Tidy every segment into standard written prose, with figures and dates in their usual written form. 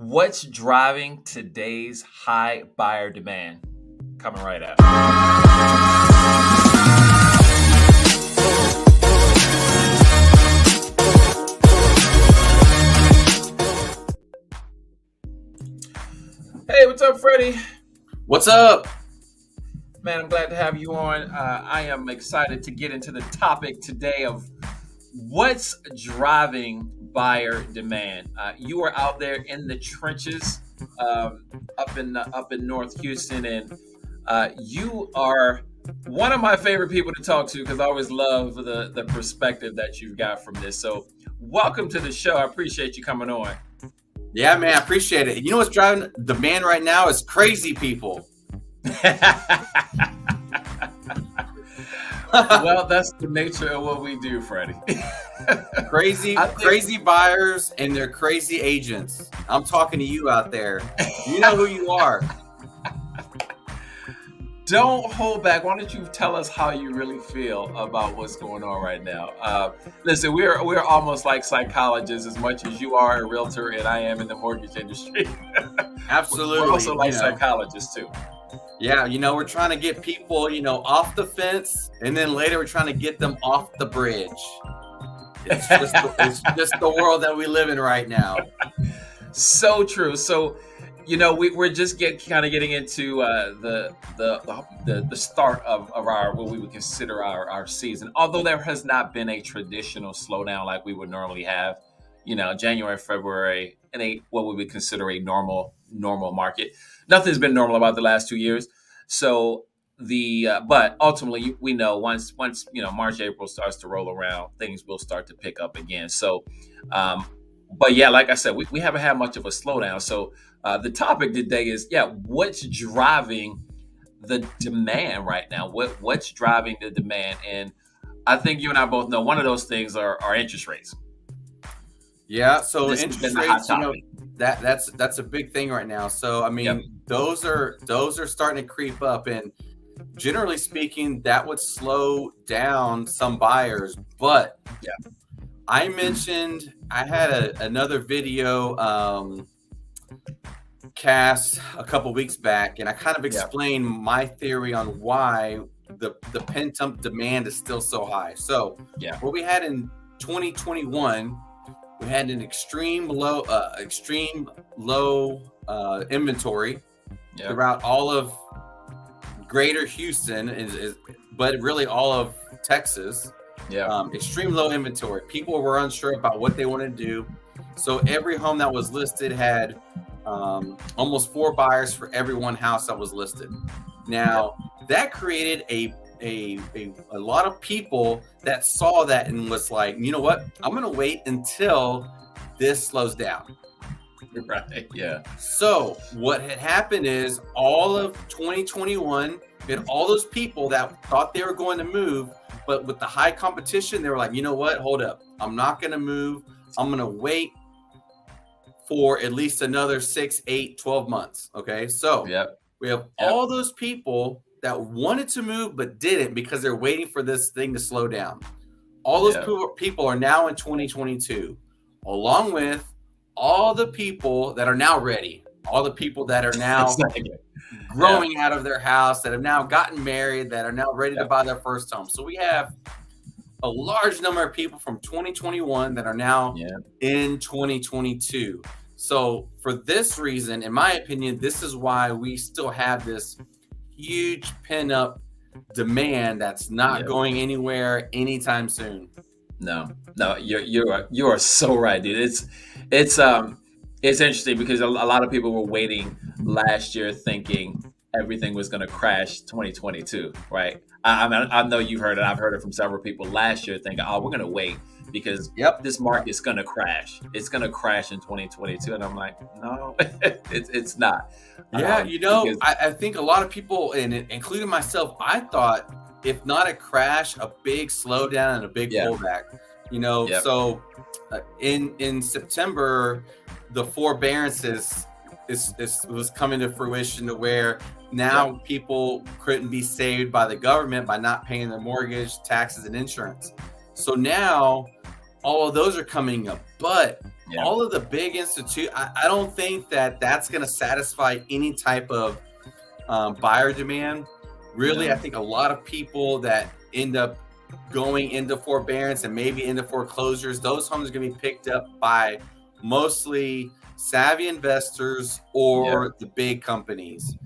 What's driving today's high buyer demand? Coming right up. Hey, what's up, Freddie? What's up? Man, I'm glad to have you on. I am excited to get into the topic today of what's driving buyer demand. You are out there in the trenches, up in North Houston, and you are one of my favorite people to talk to because I always love the perspective that you've got from this. So, welcome to the show. I appreciate you coming on. Yeah, man, I appreciate it. You know what's driving demand right now is crazy people. Well, that's the nature of what we do, Freddie. Crazy buyers and their crazy agents. I'm talking to you out there. You know who you are. Don't hold back. Why don't you tell us how you really feel about what's going on right now? Listen, we're almost like psychologists as much as you are a realtor and I am in the mortgage industry. Absolutely. We're also like psychologists too. Yeah, we're trying to get people, off the fence, and then later we're trying to get them off the bridge. It's just the world that we live in right now. So true. So, we're just getting into the start of our what we would consider our season. Although there has not been a traditional slowdown like we would normally have, January, February, and what we would consider a normal market. Nothing's been normal about the last 2 years. So but ultimately we know once March, April starts to roll around, things will start to pick up again. So, but yeah, like I said, we haven't had much of a slowdown. So the topic today is what's driving the demand right now? What's driving the demand? And I think you and I both know one of those things are interest rates. Yeah, so This has interest been the hot rates, topic. that's a big thing right now. So I mean, Yep. those are starting to creep up, and generally speaking, that would slow down some buyers. But Yeah. I mentioned I had another video cast a couple weeks back, and I kind of explained my theory on why the pent-up demand is still so high. So what we had in 2021, we had an extreme low inventory throughout all of greater Houston, but really all of Texas. Extreme low inventory. People were unsure about what they wanted to do. So every home that was listed had almost 4 buyers for every one house that was listed. Now that created a lot of people that saw that and was like, you know what? I'm going to wait until this slows down. Right. Yeah. So what had happened is all of 2021, we had all those people that thought they were going to move, but with the high competition, they were like, you know what? Hold up. I'm not going to move. I'm going to wait for at least another 6, 8, 12 months. Okay. So we have all those people that wanted to move but didn't because they're waiting for this thing to slow down. All those people are now in 2022, along with all the people that are now ready, all the people that are now growing out of their house, that have now gotten married, that are now ready to buy their first home. So we have a large number of people from 2021 that are now in 2022. So for this reason, in my opinion, this is why we still have this huge pin-up demand that's not going anywhere anytime soon. No, you are so right, dude. It's interesting because a lot of people were waiting last year thinking everything was going to crash 2022, right? I know you've heard it. I've heard it from several people last year thinking, oh, we're going to wait because this market's going to crash. It's going to crash in 2022. And I'm like, no, it's not. Yeah, I think a lot of people, and including myself, I thought if not a crash, a big slowdown and a big pullback. So in September, the forbearances was coming to fruition to where now people couldn't be saved by the government by not paying their mortgage, taxes, and insurance. So now all of those are coming up. But Yeah. all of the big I don't think that that's going to satisfy any type of buyer demand. Really, No. I think a lot of people that end up going into forbearance and maybe into foreclosures, those homes are going to be picked up by mostly savvy investors or the big companies,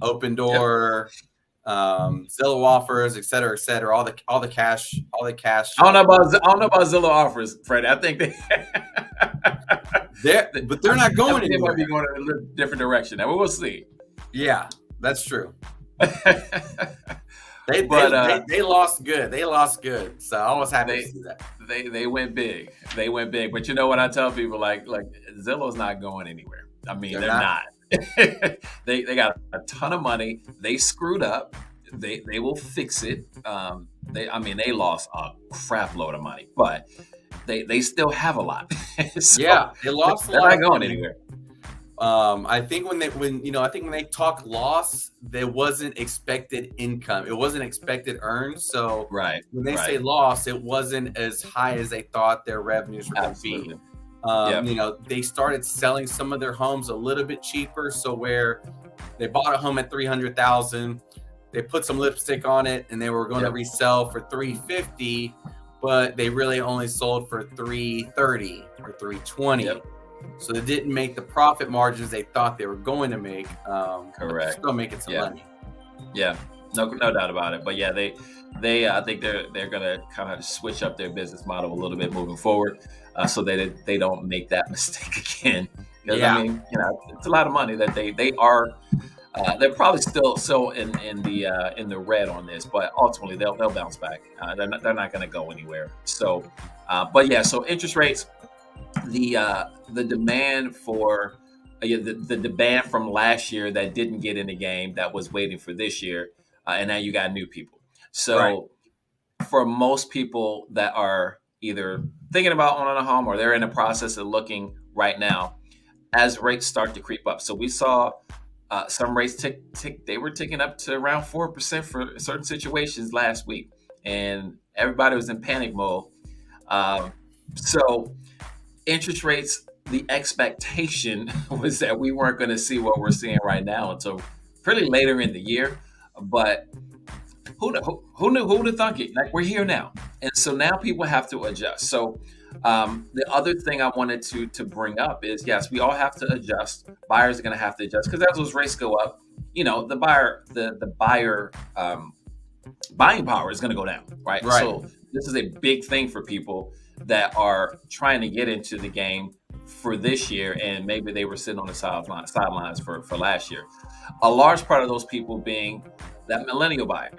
Open Yep. Door, Zillow offers, et cetera, all the cash. I don't know about Zillow offers, Freddie. I think But they're not going they might anywhere. be going in a little different direction. Now we'll see. Yeah, that's true. But They lost good. They lost good. So I was happy to see that. They went big. They went big. But you know what I tell people, like Zillow's not going anywhere. I mean, they're not. they got a ton of money. They screwed up. They will fix it. They lost a crap load of money, but they still have a lot. So Yeah, they lost a lot. They're not going anywhere. I think when they talk loss, there wasn't expected income. It wasn't expected earned. So Right. when they say loss, it wasn't as high as they thought their revenues were going to be. They started selling some of their homes a little bit cheaper. So where they bought a home at $300,000, they put some lipstick on it, and they were going to resell for $350,000, but they really only sold for $330,000 or $320,000. So they didn't make the profit margins they thought they were going to make. Correct. Still making some money. Yeah, no doubt about it. But yeah, they I think they're gonna kind of switch up their business model a little bit moving forward, so that they don't make that mistake again. Because I mean, it's a lot of money that they are. They're probably still in the red on this, but ultimately they'll bounce back. They're not going to go anywhere. So, but yeah, so interest rates, the demand for the demand from last year that didn't get in the game, that was waiting for this year, and now you got new people. So for most people that are either thinking about owning a home or they're in the process of looking right now, as rates start to creep up. So we saw some rates they were ticking up to around 4% for certain situations last week, and everybody was in panic mode. So interest rates, the expectation was that we weren't going to see what we're seeing right now until pretty later in the year. But who knew? Who would have thunk it? Like, we're here now, and so now people have to adjust. So the other thing I wanted to bring up is, yes, we all have to adjust. Buyers are going to have to adjust, because as those rates go up, the buyer buying power is going to go down, right? So this is a big thing for people that are trying to get into the game for this year, and maybe they were sitting on the sidelines for last year. A large part of those people being that millennial buyer,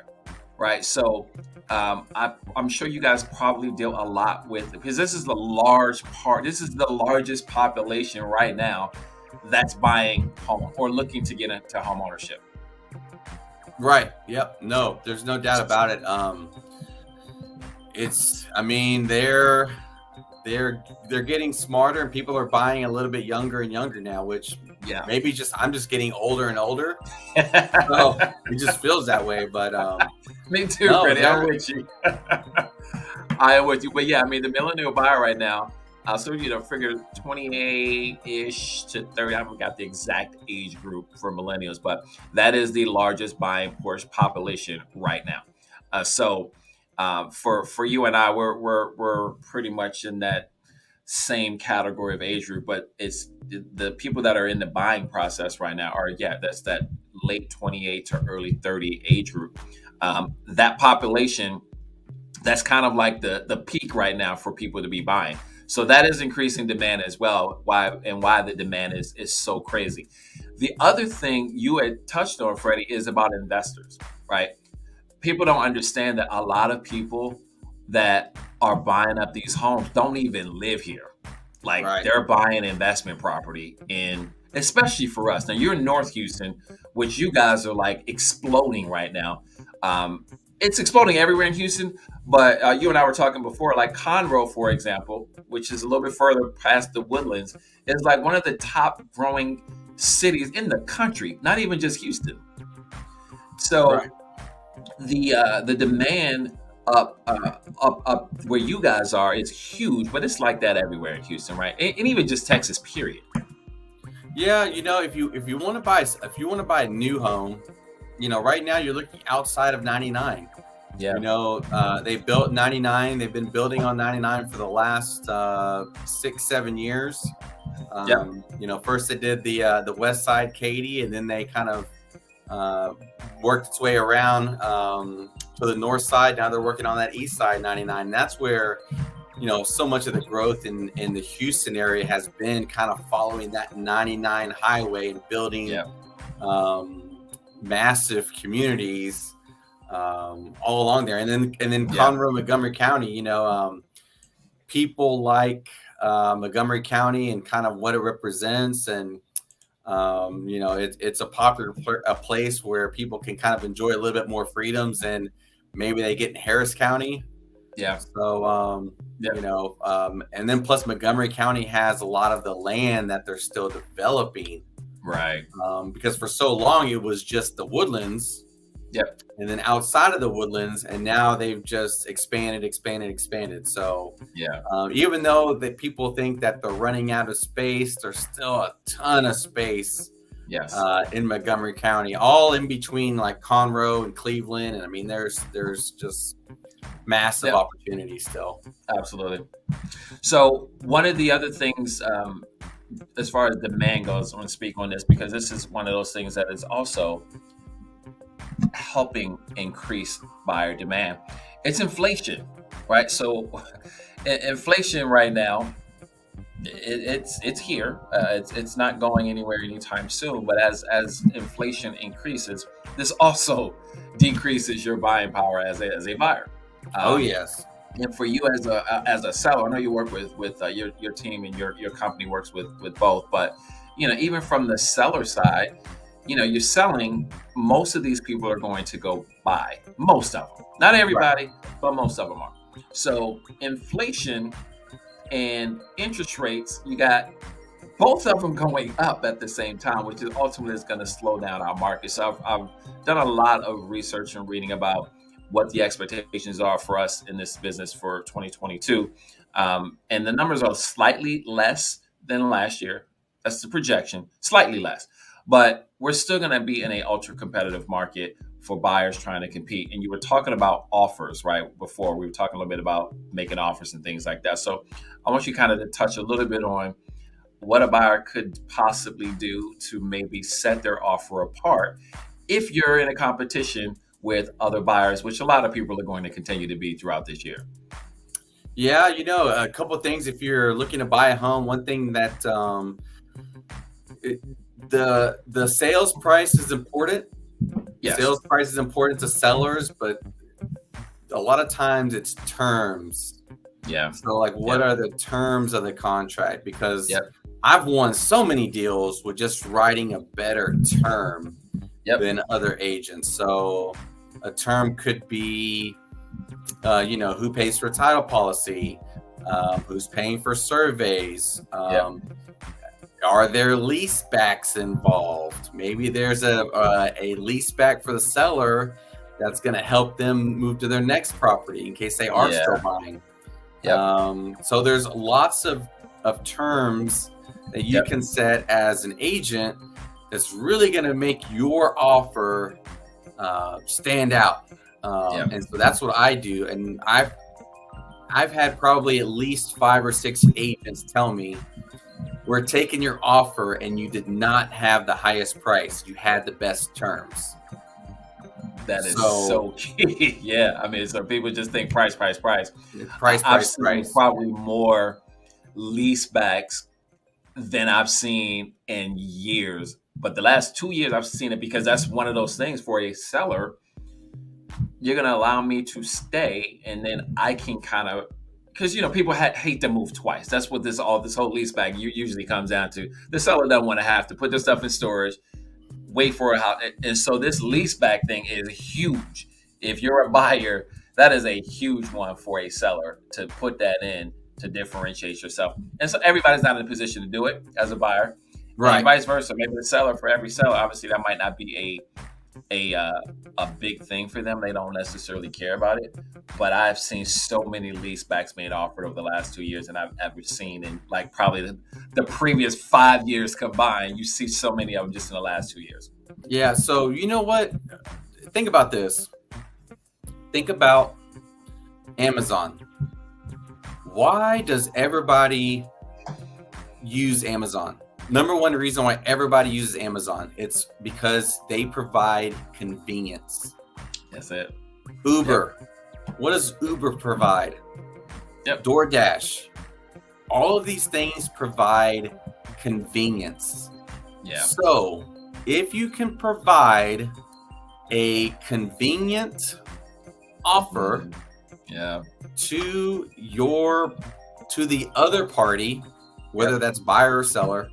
right? So I'm sure you guys probably deal a lot with, because this is the largest population right now that's buying home or looking to get into home ownership. Right. Yep. No, there's no doubt about it. They're getting smarter, and people are buying a little bit younger and younger now, which maybe I'm just getting older and older. So it just feels that way. But me too, Freddie. I'm with you. I am with you. But yeah, I mean, the millennial buyer right now, so figure 28-ish to 30. I forgot the exact age group for millennials, but that is the largest buying population right now. So for you and I, we're pretty much in that same category of age group, but it's the people that are in the buying process right now that's that late 28 to early 30 age group. That population, that's kind of like the peak right now for people to be buying. So that is increasing demand as well. Why the demand is so crazy. The other thing you had touched on, Freddie, is about investors, right? People don't understand that a lot of people that are buying up these homes don't even live here. Like, they're buying investment property, especially for us. Now, you're in North Houston, which you guys are like exploding right now. It's exploding everywhere in Houston, but you and I were talking before, like Conroe, for example, which is a little bit further past the Woodlands, is like one of the top growing cities in the country, not even just Houston. So the demand up where you guys are is huge, but it's like that everywhere in Houston, right? And even just Texas, period. Yeah, if you want to buy a new home, right now you're looking outside of 99. Yeah. They built 99. They've been building on 99 for the last 6-7 years. First they did the West Side Katy, and then they kind of worked its way around to the North Side. Now they're working on that East Side 99. And that's where so much of the growth in the Houston area has been kind of following that 99 highway and building massive communities all along there. And then Conroe, Montgomery County, people like Montgomery County and kind of what it represents. And, it's a popular place where people can kind of enjoy a little bit more freedoms and maybe they get in Harris County. Yeah. So, and then plus Montgomery County has a lot of the land that they're still developing. Right. Because for so long it was just the Woodlands. Yep. And then outside of the Woodlands, and now they've just expanded. So even though that people think that they're running out of space, there's still a ton of space. Yes. In Montgomery County, all in between like Conroe and Cleveland. And I mean, there's just massive opportunity still. Absolutely. So one of the other things, as far as demand goes, I want to speak on this because this is one of those things that is also helping increase buyer demand. It's inflation, right? So inflation right now, it's here. It's not going anywhere anytime soon. But as inflation increases, this also decreases your buying power as a buyer. Oh yes. And for you as a seller, I know you work with your team and your company works with both. But even from the seller side, you're selling. Most of these people are going to go buy. Most of them, not everybody, but most of them are. So inflation and interest rates, you got both of them going up at the same time, which is ultimately is going to slow down our market. So I've done a lot of research and reading about what the expectations are for us in this business for 2022. And the numbers are slightly less than last year. That's the projection, slightly less. But we're still going to be in an ultra competitive market for buyers trying to compete. And you were talking about offers, right? Before we were talking a little bit about making offers and things like that. So I want you kind of to touch a little bit on what a buyer could possibly do to maybe set their offer apart if you're in a competition with other buyers, which a lot of people are going to continue to be throughout this year. Yeah, a couple of things. If you're looking to buy a home, one thing that the sales price is important. Yes. Sales price is important to sellers, but a lot of times it's terms. Yeah. So like, what are the terms of the contract? Because I've won so many deals with just writing a better term than other agents. So a term could be, who pays for title policy, who's paying for surveys, are there leasebacks involved? Maybe there's a leaseback for the seller that's going to help them move to their next property in case they are still buying. So there's lots of terms that you can set as an agent that's really going to make your offer stand out. And so that's what I do. And I've had probably at least 5 or 6 agents tell me, we're taking your offer and you did not have the highest price. You had the best terms. That is so key. Yeah. I mean, so people just think price. I've seen probably more leasebacks than I've seen in years. But the last 2 years I've seen it because that's one of those things for a seller. You're going to allow me to stay and then I can kind of, because people hate to move twice. That's what this whole leaseback usually comes down to. The seller doesn't want to have to put their stuff in storage, wait for a house, and so this leaseback thing is huge. If you're a buyer, that is a huge one for a seller to put that in to differentiate yourself. And so everybody's not in a position to do it as a buyer, right? And vice versa. Maybe the seller, for every seller, obviously that might not be a big thing for them. They don't necessarily care about it. But I've seen so many leasebacks being offered over the last 2 years than I've ever seen in like probably the previous 5 years combined. You see so many of them just in the last 2 years. Yeah. So you know what? Think about this. Think about Amazon. Why does everybody use Amazon? Number one reason why everybody uses Amazon, it's because they provide convenience. That's it. Uber. Yep. What does Uber provide? Yep. DoorDash. All of these things provide convenience. Yeah. So if you can provide a convenient offer to the other party, whether that's buyer or seller,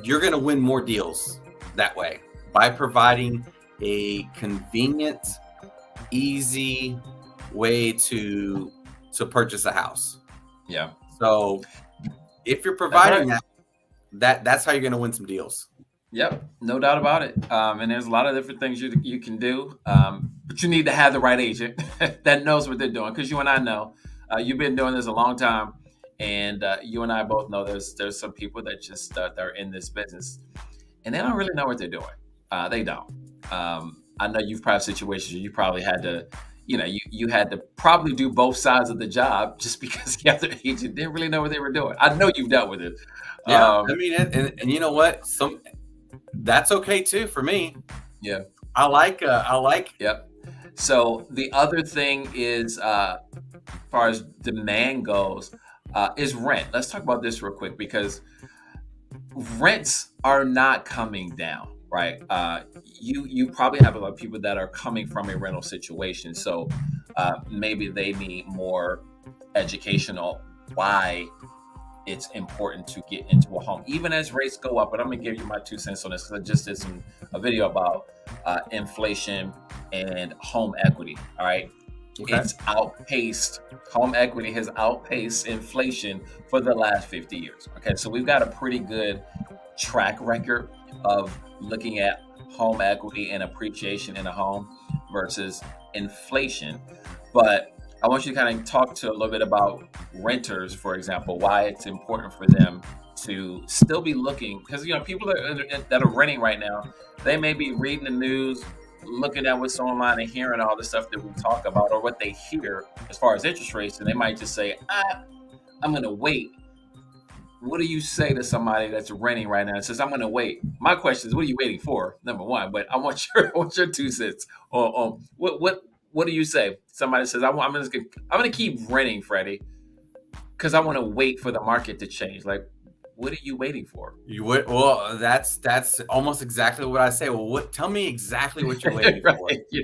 you're going to win more deals that way by providing a convenient, easy way to purchase a house. Yeah. So if you're providing that's how you're going to win some deals. Yep, no doubt about it. And there's a lot of different things you can do, but you need to have the right agent that knows what they're doing. Because you and I know, you've been doing this a long time, and you and I both know there's some people that just they're in this business, and they don't really know what they're doing. They don't. I know you've probably had situations where you probably had to, you had to probably do both sides of the job just because the other agent didn't really know what they were doing. I know you've dealt with it. Yeah, I mean, and you know what? That's okay too for me. Yeah. I like. Yep. So the other thing is, as far as demand goes, is rent. Let's talk about this real quick because rents are not coming down, right? You probably have a lot of people that are coming from a rental situation. So maybe they need more educational why it's important to get into a home, even as rates go up. But I'm gonna give you my 2 cents on this because I just did a video about inflation and home equity. All right, okay. Home equity has outpaced inflation for the last 50 years. Okay, so we've got a pretty good track record of looking at home equity and appreciation in a home versus inflation. But I want you to kind of talk to a little bit about renters, for example, why it's important for them to still be looking, because people that are renting right now, they may be reading the news, looking at what's online and hearing all the stuff that we talk about or what they hear as far as interest rates, and they might just say, I'm going to wait. What do you say to somebody that's renting right now and says, I'm going to wait? My question is, what are you waiting for? Number one, but I want your 2 cents on what do you say? Somebody says, I'm going to keep renting, Freddie, because I want to wait for the market to change. Like, what are you waiting for? Well, that's almost exactly what I say. Well, tell me exactly what you're waiting right, for. Yeah.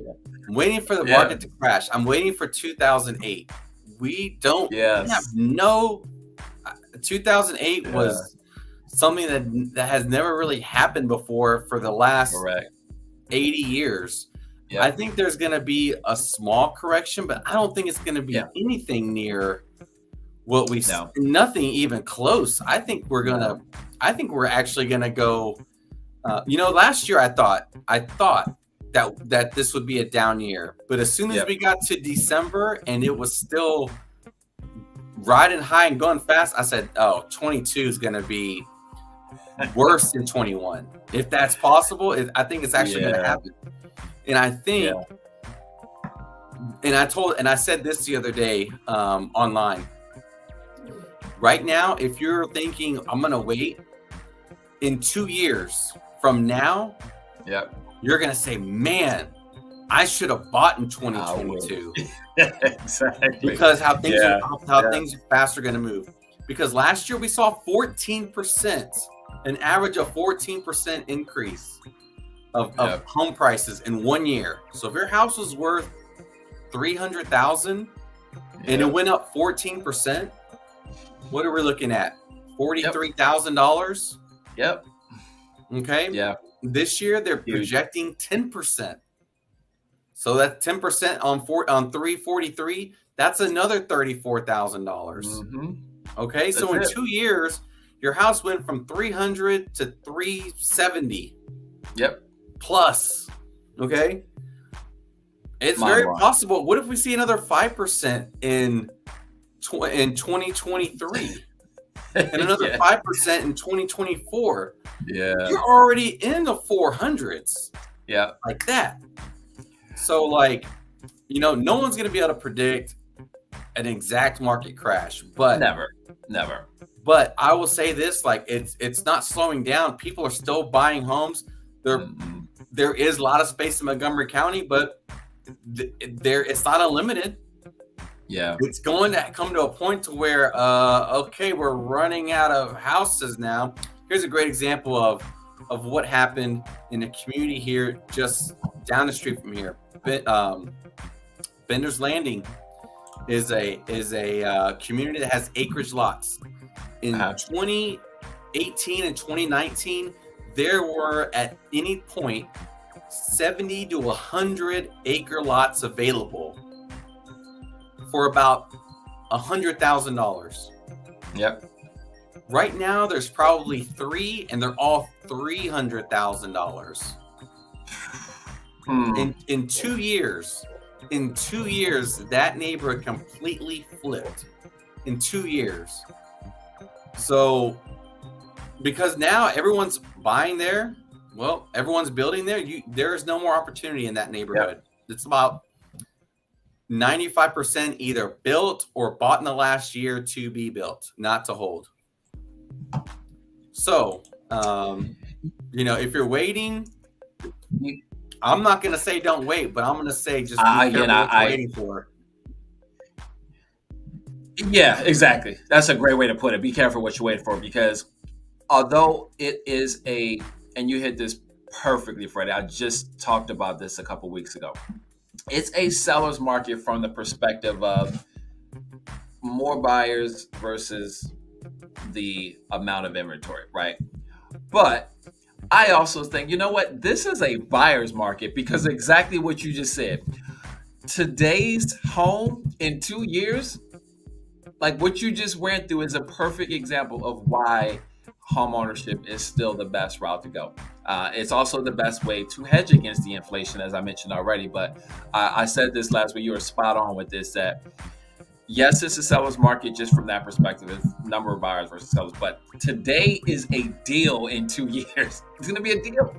I'm waiting for the market to crash. I'm waiting for 2008. We have no. 2008 was something that has never really happened before for the last 80 years. Yep. I think there's going to be a small correction, but I don't think it's going to be anything near what we saw. Nothing even close. I think we're actually going to go. Last year I thought that this would be a down year, but as soon as we got to December and it was still riding high and going fast, I said, 22 is going to be worse than 21. If that's possible, I think it's actually going to happen. And I think, and I said this the other day online. Right now, if you're thinking, I'm going to wait, in 2 years from now, you're going to say, man, I should have bought in 2022. Exactly. Because how things fast are going to move. Because last year we saw 14%, an average of 14% increase of home prices in 1 year. So if your house was worth $300,000 and it went up 14%, what are we looking at? $43,000. Yep. Okay. Yeah. This year they're projecting 10%. So that's 10% on 343. That's another $34,000. Mm-hmm. Okay, so in 2 years, your house went from 300 to 370. Yep. plus. Okay. It's Mind very blowing. possible. What if we see another 5% in 2023 and another 5% in 2024? Yeah. You're already in the 400s. Yeah. Like that. So like, no one's going to be able to predict an exact market crash, but Never. But I will say this, like it's not slowing down. People are still buying homes. There is a lot of space in Montgomery County, but it's not unlimited. Yeah. It's going to come to a point to where okay, we're running out of houses now. Here's a great example of what happened in a community here just down the street from here. Bender's Landing is a community that has acreage lots. In 2018 and 2019, there were at any point 70 to 100 acre lots available for about $100,000. Yep. Right now, there's probably 3, and they're all $300,000. In 2 years, that neighborhood completely flipped. In 2 years. So, because now everyone's buying there, well, everyone's building there. There is no more opportunity in that neighborhood. Yep. It's about 95% either built or bought in the last year to be built, not to hold. So, if you're waiting, I'm not going to say don't wait, but I'm going to say just be careful what you're waiting for. Yeah, exactly. That's a great way to put it. Be careful what you're waiting for, because although it is and you hit this perfectly, Freddie, I just talked about this a couple weeks ago. It's a seller's market from the perspective of more buyers versus the amount of inventory, right? But I also think, you know what? This is a buyer's market, because exactly what you just said. Today's home in 2 years, like what you just went through, is a perfect example of why home ownership is still the best route to go. It's also the best way to hedge against the inflation, as I mentioned already. But I said this last week, you were spot on with this, that yes, it's a seller's market just from that perspective. It's number of buyers versus sellers. But today is a deal in 2 years. It's going to be a deal.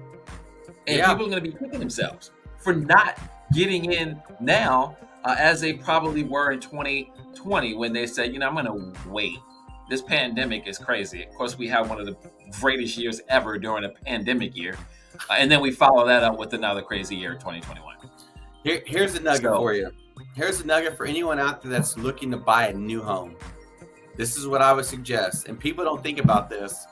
And people are going to be kicking themselves for not getting in now, as they probably were in 2020 when they said, I'm going to wait. This pandemic is crazy. Of course, we had one of the greatest years ever during a pandemic year. And then we follow that up with another crazy year in 2021. Here's a nugget for you. Here's a nugget for anyone out there that's looking to buy a new home. This is what I would suggest. And people don't think about this,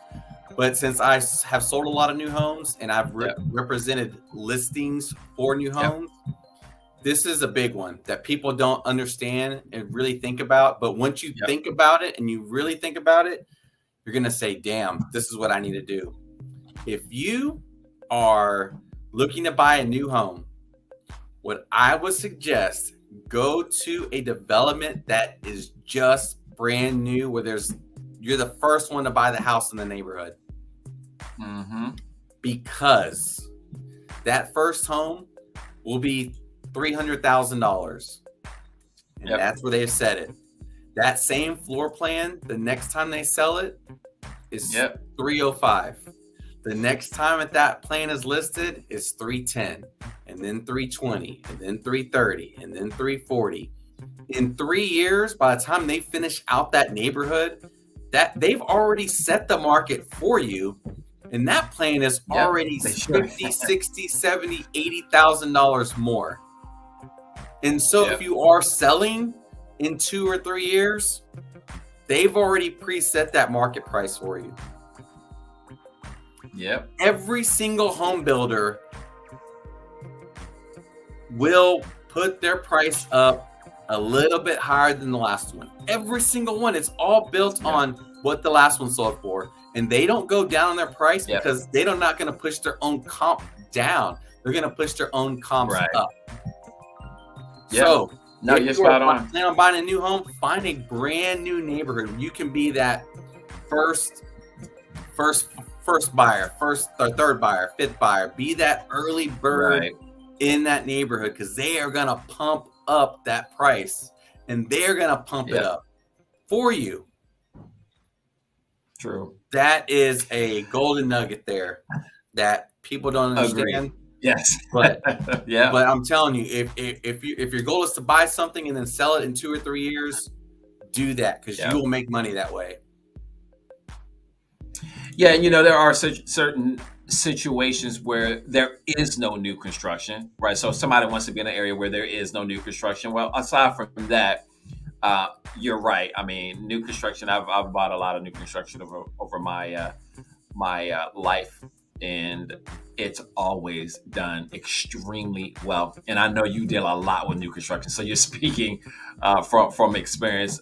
but since I have sold a lot of new homes and I've represented listings for new homes, this is a big one that people don't understand and really think about. But once you think about it and you really think about it, you're going to say, damn, this is what I need to do. If you are looking to buy a new home, what I would suggest, go to a development that is just brand new, where you're the first one to buy the house in the neighborhood. Because that first home will be $300,000. And that's where they've set it. That same floor plan, the next time they sell it, is $305. The next time that plan is listed is $310, and then $320, and then $330, and then $340. In 3 years, by the time they finish out that neighborhood, that they've already set the market for you, and that plan is already $50, $60, $70, $80,000 more. And so if you are selling in 2 or 3 years, they've already preset that market price for you. Every single home builder will put their price up a little bit higher than the last one. Every single one. It's all built on what the last one sold for. And they don't go down on their price because they're not going to push their own comp down. They're going to push their own comps up. So, no, you're spot on. Plan on buying a new home, find a brand new neighborhood. You can be that first first buyer, first or third buyer, fifth buyer. Be that early bird Right. in that neighborhood, because they are going to pump up that price, and they're going to pump it Yep. up for you. True. That is a golden nugget there that people don't understand. Agreed. Yes. But Yeah. but I'm telling you, if your goal is to buy something and then sell it in 2 or 3 years, do that, because Yeah. you will make money that way. Yeah, and there are certain situations where there is no new construction, right? So if somebody wants to be in an area where there is no new construction. Well, aside from that, you're right. I mean, new construction. I've bought a lot of new construction over my life, and it's always done extremely well. And I know you deal a lot with new construction, so you're speaking from experience,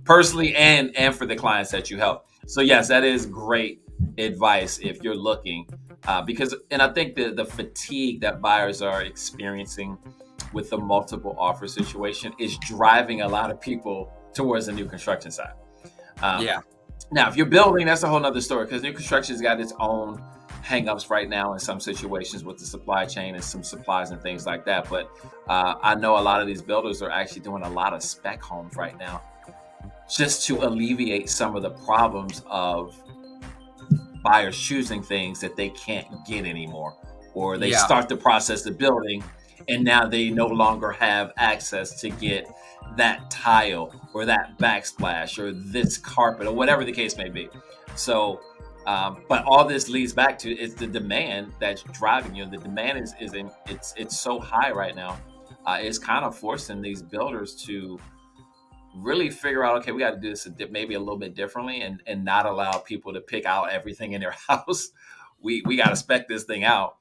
personally, and for the clients that you help. So yes, that is great advice if you're looking, and I think the fatigue that buyers are experiencing with the multiple offer situation is driving a lot of people towards the new construction side. Yeah. Now, if you're building, that's a whole nother story, because new construction's got its own hangups right now in some situations with the supply chain and some supplies and things like that. But I know a lot of these builders are actually doing a lot of spec homes right now, just to alleviate some of the problems of buyers choosing things that they can't get anymore, or they start the process of building and now they no longer have access to get that tile or that backsplash or this carpet or whatever the case may be. So but all this leads back to is the demand that's driving you. The demand it's so high right now. It's kind of forcing these builders to really figure out, okay, we got to do this maybe a little bit differently, and not allow people to pick out everything in their house. We got to spec this thing out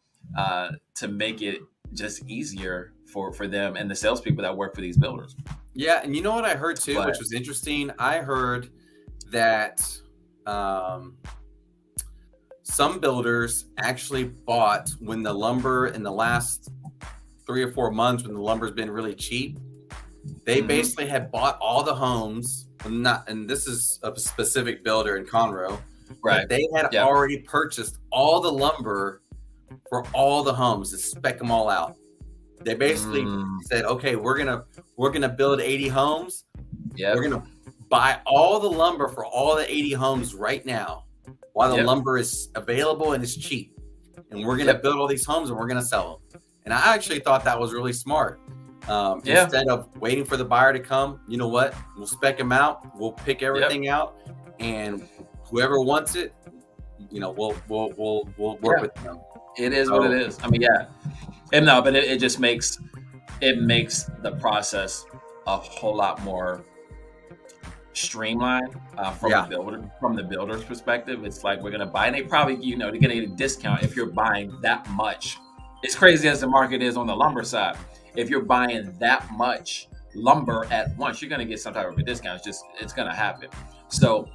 to make it just easier for them and the salespeople that work for these builders. Yeah, and you know what I heard too, which was interesting? I heard that some builders actually bought, when the lumber in the last 3 or 4 months, when the lumber's been really cheap, they basically had bought all the homes, and this is a specific builder in Conroe, right? They had already purchased all the lumber for all the homes to spec them all out. They basically said, okay, we're gonna build 80 homes. We're gonna buy all the lumber for all the 80 homes right now, while the lumber is available and it's cheap, and we're gonna build all these homes and we're gonna sell them. And I actually thought that was really smart. Instead of waiting for the buyer to come, you know what? We'll spec them out. We'll pick everything out, and whoever wants it, we'll work with them. It is what it is. I mean, and no, but it just makes the process a whole lot more streamlined from the builder's perspective. It's like, we're gonna buy, and they probably to get a discount if you're buying that much. It's crazy as the market is on the lumber side. If you're buying that much lumber at once, you're going to get some type of a discount. It's going to happen. So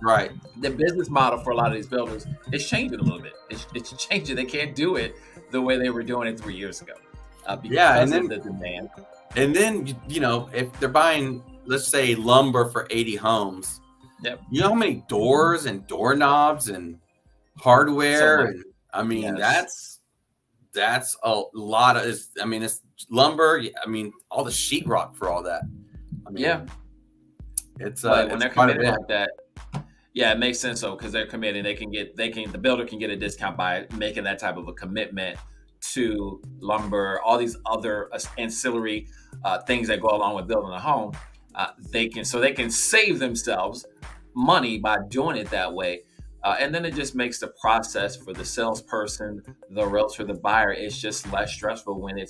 the business model for a lot of these builders is changing a little bit. It's changing. They can't do it the way they were doing it 3 years ago because of the demand. And then, if they're buying, let's say, lumber for 80 homes, you know how many doors and doorknobs and hardware? And I mean, that's a lot of, it's lumber. I mean, all the sheetrock for all that. I mean, it's when they're committed like that, it makes sense though, because they're committed. The builder can get a discount by making that type of a commitment to lumber, all these other ancillary things that go along with building a home. They can save themselves money by doing it that way. And then it just makes the process for the salesperson, the realtor, the buyer, it's just less stressful when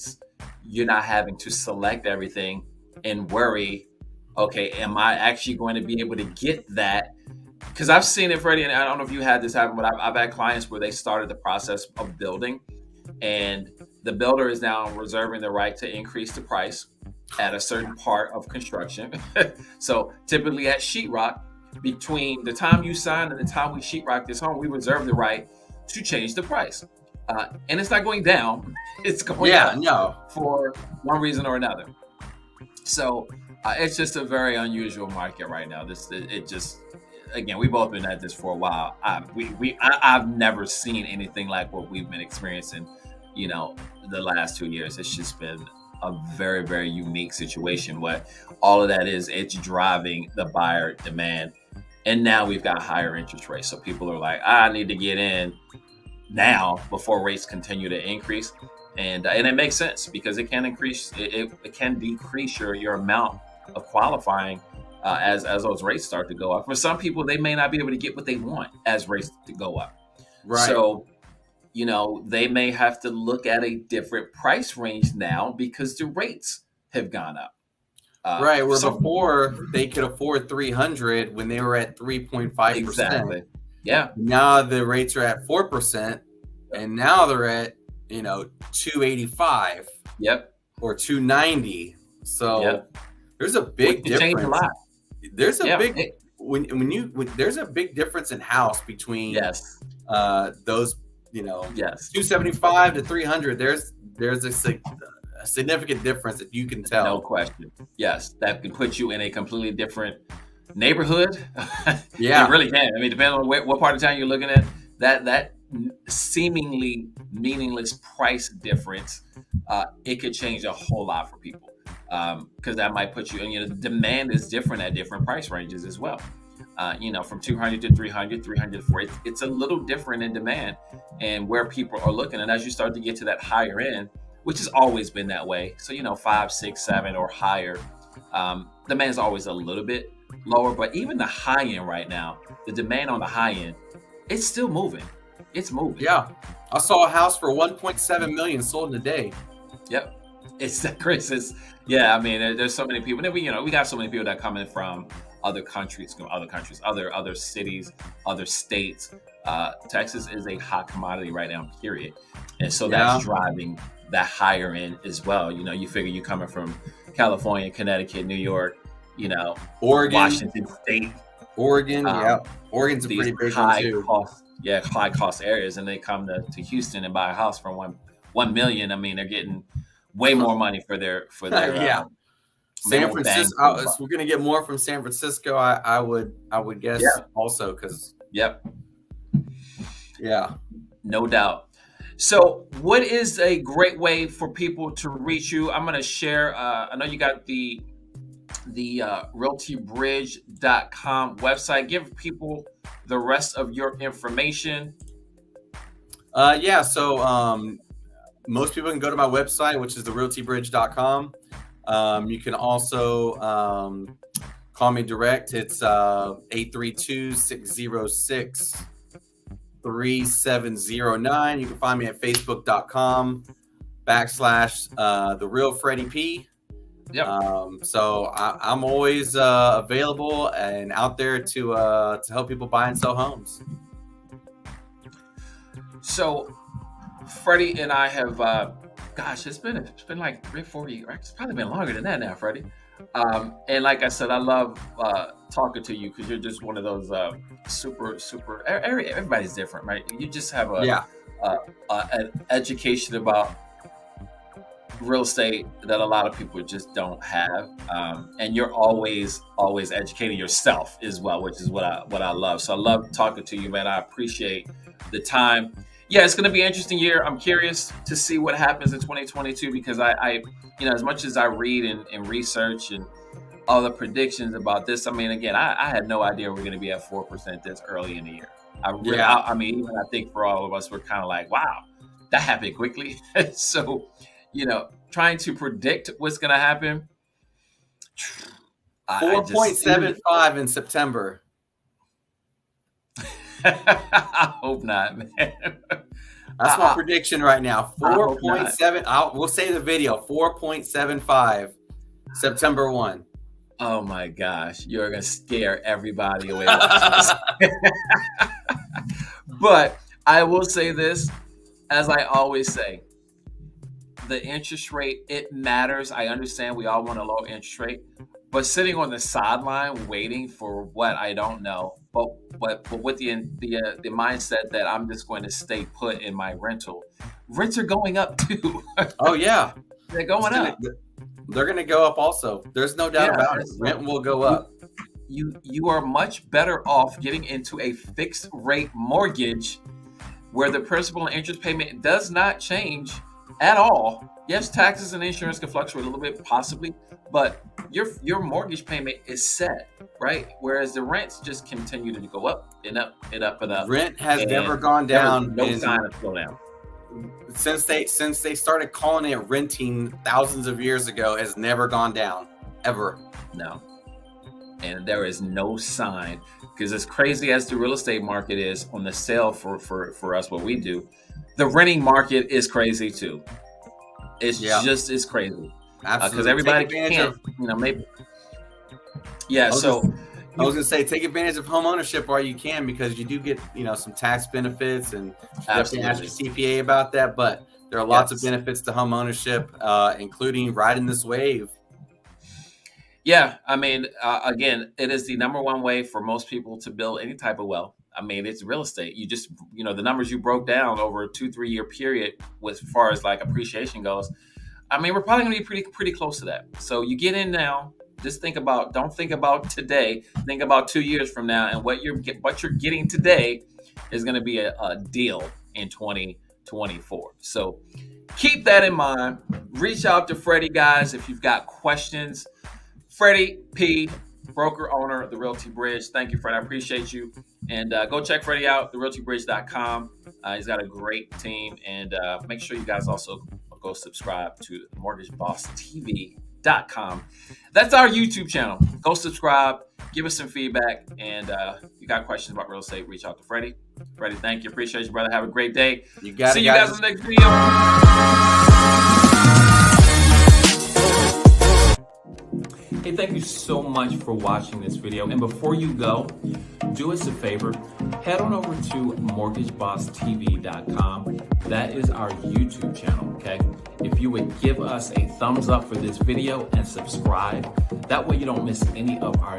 you're not having to select everything and worry, okay, am I actually going to be able to get that? Because I've seen it, Freddie, and I don't know if you had this happen, but I've had clients where they started the process of building, and the builder is now reserving the right to increase the price at a certain part of construction. So typically at sheetrock, between the time you sign and the time we sheetrock this home, we reserve the right to change the price. And it's not going down, it's going up for one reason or another. So it's just a very unusual market right now. again, we both been at this for a while. I've never seen anything like what we've been experiencing, the last 2 years. It's just been a very, very unique situation. But all of that it's driving the buyer demand. And now we've got higher interest rates. So people are like, I need to get in now before rates continue to increase. And it makes sense because it can increase, it can decrease your amount of qualifying as those rates start to go up. For some people, they may not be able to get what they want as rates to go up. Right. So, they may have to look at a different price range now because the rates have gone up. Right. Where before they could afford 300 when they were at 3.5%. Exactly. Yeah. Now the rates are at 4%, and now they're at 285. Yep. Or 290. So yep. There's a big difference. Change a lot. There's a big when there's a big difference in house between those 275 to 300. There's a significant difference that you can tell. No question. Yes, that can put you in a completely different neighborhood. Yeah, it really can. I mean, depending on what part of town you're looking at, that seemingly meaningless price difference, it could change a whole lot for people. Because that might put you, and the demand is different at different price ranges as well. From 200 to 300, 300 to 400, it's a little different in demand and where people are looking. And as you start to get to that higher end, which has always been that way, so 5, 6, 7 or higher, demand is always a little bit lower. But even the high end right now, the demand on the high end, it's still moving. It's moving. Yeah, I saw a house for 1.7 million sold in a day. Yep. It's Chris. Yeah. I mean, there's so many people. And we got so many people that come in from other countries, other cities, other states. Texas is a hot commodity right now, period. And so that's driving that higher end as well. You figure you coming from California, Connecticut, New York, Oregon, Washington State, Oregon. Oregon's a pretty big one too. High cost areas, and they come to Houston and buy a house for $1 million. I mean, they're getting way more money for their San Francisco. We're gonna get more from San Francisco. I would guess also because no doubt. So what is a great way for people to reach you? I'm gonna share. I know you got the realtybridge.com website. Give people the rest of your information. So most people can go to my website, which is the realtybridge.com. You can also call me direct. It's 832-606-3709. You can find me at facebook.com/the real Freddie P. Yep. So I'm always available and out there to help people buy and sell homes. So Freddie and I have, it's been like 3-4 years. It's probably been longer than that now, Freddie. And like I said, I love talking to you because you're just one of those super. Everybody's different, right? You just have an education about real estate that a lot of people just don't have, and you're always educating yourself as well, which is what I love. So I love talking to you, man. I appreciate the time. Yeah, it's going to be an interesting year. I'm curious to see what happens in 2022 because I as much as I read and research and all the predictions about this, I mean, again, I had no idea we're going to be at 4% this early in the year. I think for all of us, we're kind of like, wow, that happened quickly. So, trying to predict what's going to happen. 4.75 in September. I hope not, man. That's my prediction right now. 4.7. We'll say the video. 4.75 September 1. Oh my gosh, you're gonna scare everybody away. But I will say this, as I always say, the interest rate, it matters. I understand we all want a low interest rate, but sitting on the sideline waiting for what I don't know, but with the mindset that I'm just going to stay put in my rental. Rents are going up too. Oh yeah, they're going up. They're going to go up also. There's no doubt about it. Rent will go up. you are much better off getting into a fixed rate mortgage where the principal and interest payment does not change at all. Yes, taxes and insurance can fluctuate a little bit, possibly, but your mortgage payment is set, right? Whereas the rents just continue to go up and up and up and up. Rent has And never gone there was down no sign of slowdown. since they started calling it renting thousands of years ago. Has never gone down ever. No. And there is no sign, because as crazy as the real estate market is on the sale for us, what we do, the renting market is crazy too. It's just as crazy. Absolutely. Because everybody can't, maybe. Yeah, I was so I was gonna say, take advantage of home ownership while you can, because you do get, some tax benefits, and you definitely ask your CPA about that. But there are lots of benefits to home ownership, including riding this wave. yeah, I mean, again, it is the number one way for most people to build any type of wealth. I mean, it's real estate. You just, the numbers you broke down over a 2-3 year period, as far as like appreciation goes. I mean, we're probably going to be pretty close to that. So you get in now. Just don't think about today. Think about 2 years from now, and what you're getting today is going to be a deal in 2024. So keep that in mind. Reach out to Freddie, guys, if you've got questions. Freddie P, broker owner of the Realty Bridge. Thank you, Freddie. I appreciate you. And go check Freddie out, therealtybridge.com. He's got a great team. And make sure you guys also go subscribe to mortgagebosstv.com. That's our YouTube channel. Go subscribe, give us some feedback, and if you got questions about real estate, reach out to Freddie. Freddie, thank you. Appreciate you, brother. Have a great day. You got See it, you guys in the next video. Hey, thank you so much for watching this video. And before you go, do us a favor. Head on over to mortgagebosstv.com. That is our YouTube channel, okay? If you would give us a thumbs up for this video and subscribe, that way you don't miss any of our